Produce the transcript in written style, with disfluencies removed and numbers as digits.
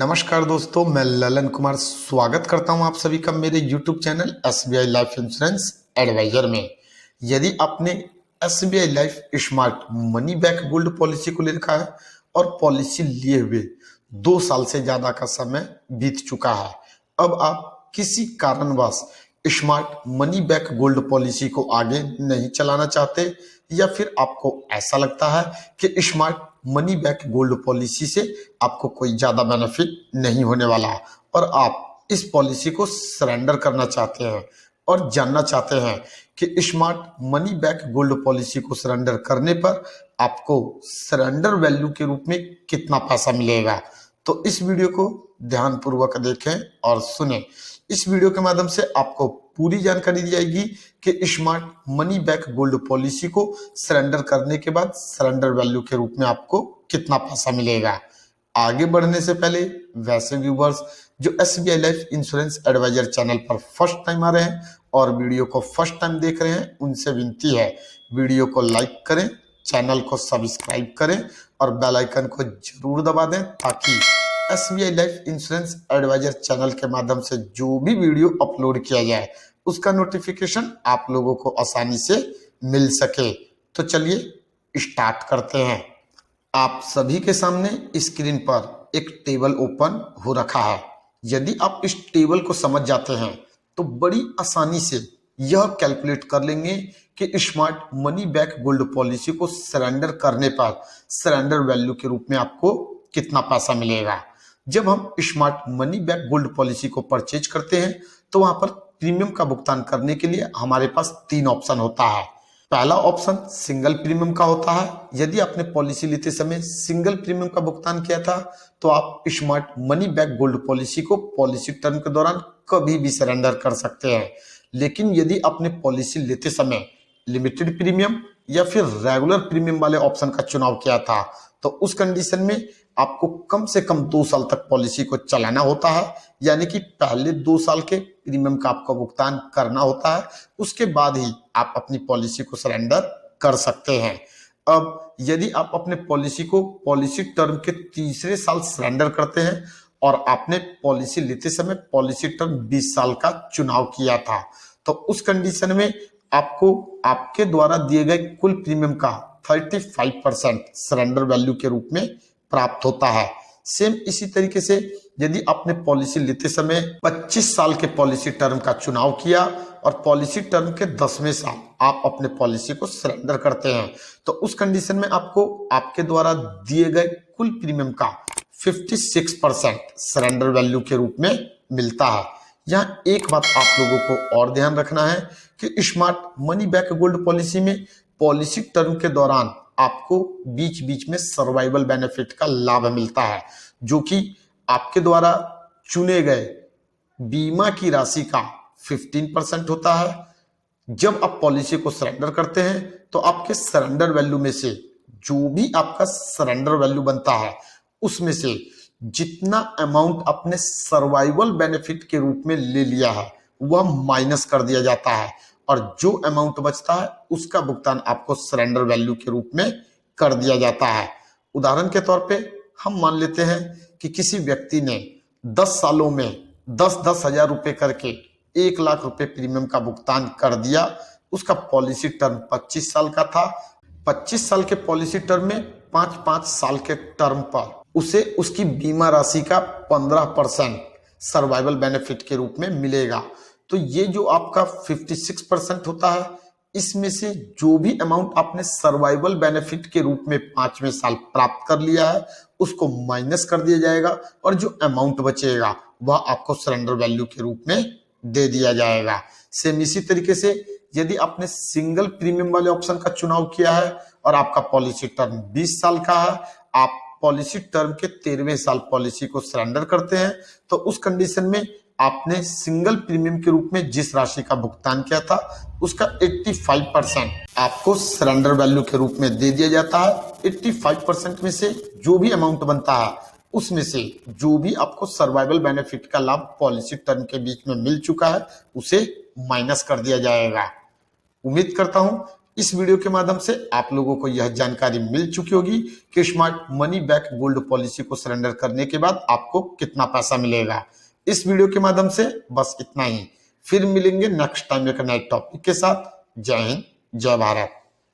नमस्कार दोस्तों, मैं ललन कुमार स्वागत करता हूं आप सभी का मेरे YouTube channel SBI life insurance advisor में। यदि आपने SBI life smart money back gold policy को ले रखा है और पॉलिसी लिए हुए 2 साल से ज़्यादा का समय बीत चुका है, अब आप किसी कारणवश smart money back gold policy को आगे नहीं चलाना चाहते या फिर आपको ऐसा लगता है कि smart money back gold policy से आपको कोई ज्यादा बेनिफिट नहीं होने वाला है और आप इस पॉलिसी को सरेंडर करना चाहते हैं और जानना चाहते हैं कि smart money back gold policy को सरेंडर करने पर आपको सरेंडर वैल्यू के रूप में कितना पैसा मिलेगा, तो इस वीडियो को ध्यानपूर्वक देखें और सुनें। इस वीडियो के माध्यम से आपको पूरी जानकारी दी जाएगी कि smart money back gold policy को सरेंडर करने के बाद सरेंडर वैल्यू के रूप में आपको कितना पैसा मिलेगा। आगे बढ़ने से पहले वैसे व्यूवर्स जो SBI life insurance advisor channel पर फर्स्ट टाइम आ रहे हैं और वीडियो को फर्स्ट टाइम देख रहे हैं, उनसे विनती है वीडियो को लाइक करें, चैनल को सब्सक्राइब करें और बेल आइकन को जरूर दबा दें ताकि SBI life insurance advisor channel के माध्यम से जो भी वीडियो अपलोड किया जाए उसका नोटिफिकेशन आप लोगों को आसानी से मिल सके। तो चलिए स्टार्ट करते हैं। आप सभी के सामने स्क्रीन पर एक टेबल ओपन हो रखा है। यदि आप इस टेबल को समझ जाते हैं तो बड़ी आसानी से यह कैलकुलेट कर लेंगे कि smart money back gold policy को सरेंडर करने पर सरेंडर वैल्यू के रूप में आपको कितना पैसा मिलेगा। जब हम smart money back gold policy को परचेज करते हैं तो वहां पर प्रीमियम का भुगतान करने के लिए हमारे पास 3 ऑप्शन होता है। पहला ऑप्शन सिंगल प्रीमियम का होता है। यदि आपने पॉलिसी लेते समय सिंगल प्रीमियम का भुगतान किया था तो आप smart money back gold policy को पॉलिसी टर्म के दौरान कभी भी सरेंडर कर सकते हैं। लेकिन यदि आपने पॉलिसी लेते समय लिमिटेड प्रीमियम या फिर रेगुलर प्रीमियम वाले ऑप्शन का चुनाव किया था तो उस कंडीशन में आपको कम से कम 2 साल तक पॉलिसी को चलाना होता है, यानी कि पहले 2 साल के प्रीमियम का आपको भुगतान करना होता है, उसके बाद ही आप अपनी पॉलिसी को सरेंडर कर सकते हैं। अब यदि आप अपने पॉलिसी को पॉलिसी टर्म के तीसरे साल सरेंडर करते हैं और आपने पॉलिसी लेते समय पॉलिसी टर्म 20 साल का चुनाव किया था तो उस कंडीशन में आपको आपके द्वारा दिए गए कुल प्रीमियम का 35% सरेंडर वैल्यू के रूप में प्राप्त होता है। सेम इसी तरीके से यदि आपने पॉलिसी लेते समय 25 साल के पॉलिसी टर्म का चुनाव किया और पॉलिसी टर्म के 10वें साल आप अपने पॉलिसी को सरेंडर करते हैं तो उस कंडीशन में आपको आपके द्वारा दिए गए कुल प्रीमियम का 56% सरेंडर वैल्यू के रूप में मिलता है। यहाँ एक बात आप लोगों को और ध्यान रखना है कि smart money back gold policy में पॉलिसी टर्म के दौरान आपको बीच बीच में सर्वाइवल बेनिफिट का लाभ मिलता है, जो कि आपके द्वारा चुने गए बीमा की राशि का 15% होता है। जब आप पॉलिसी को सरेंडर करते हैं तो आपके सरेंडर वैल्यू में से जो भी आपका सरेंडर वैल्यू बनता है उसमें से जितना अमाउंट आपने सर्वाइवल बेनिफिट के रूप में ले लिया है वह माइनस कर दिया जाता है और जो अमाउंट बचता है उसका भुगतान आपको सरेंडर वैल्यू के रूप में कर दिया जाता है। उदाहरण के तौर पे हम मान लेते हैं कि किसी व्यक्ति ने 10 सालों में 10-10 हजार रुपए करके 1 लाख रुपए प्रीमियम का भुगतान कर दिया। उसका पॉलिसी टर्म 25 साल का था। 25 साल के पॉलिसी टर्म में 5-5 साल के टर्म पर उसे उसकी बीमा राशि का 15% सर्वाइवल बेनिफिट के रूप में मिलेगा। तो ये जो आपका 56% होता है इसमें से जो भी अमाउंट आपने सर्वाइवल बेनिफिट के रूप में 5वें साल प्राप्त कर लिया है उसको माइनस कर दिया जाएगा और जो अमाउंट बचेगा वह आपको सरेंडर वैल्यू के रूप में दे दिया जाएगा। सेम इसी तरीके से यदि आपने सिंगल प्रीमियम वाले ऑप्शन का चुनाव किया है और आपका पॉलिसी टर्म 20 साल का है, आप पॉलिसी टर्म के 13वें साल पॉलिसी को सरेंडर करते हैं तो उस कंडीशन में आपने सिंगल प्रीमियम के रूप में जिस राशि का भुगतान किया था उसका 85% आपको सरेंडर वैल्यू के रूप में दे दिया जाता है। 85% में से जो भी अमाउंट बनता है उसमें से जो भी आपको सर्वाइवल बेनिफिट का लाभ पॉलिसी टर्म के बीच में मिल चुका है उसे माइनस कर दिया जाएगा। उम्मीद करता हूं इस वीडियो के माध्यम से आप लोगों को यह जानकारी मिल चुकी होगी कि smart money back gold policy को सरेंडर करने के बाद आपको कितना पैसा मिलेगा। इस वीडियो के माध्यम से बस इतना ही। फिर मिलेंगे नेक्स्ट टाइम एक नए टॉपिक के साथ। जय हिंद, जय भारत।